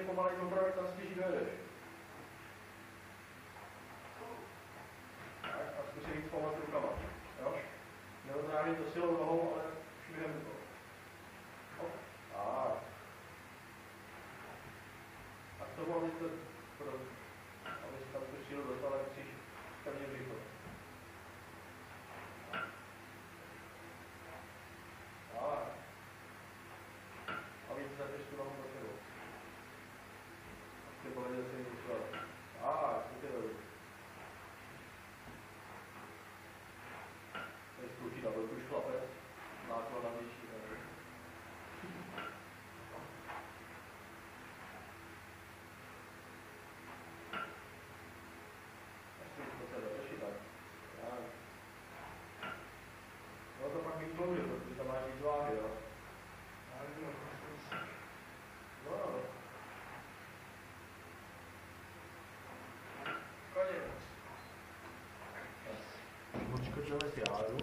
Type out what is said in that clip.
pomalej popravit, tam spíš dojedeš. Tak, a zkusím jít pomalat rukama. Jo? Neodrážím to silou nohou, ale švihem do toho. Hop. A k tomu, abyste tam tu sílu dostal, tak musíš pevně břicho. A víc zateš tu nohu do sebou. Ty povedeš si něco dělat. Super dobrý. Tady zkouší na velkou šlapec, náklad na větší. No to pak mít dlouhě, protože tam máš víc váhy, jo? No. Konec. Močko, čo si háru.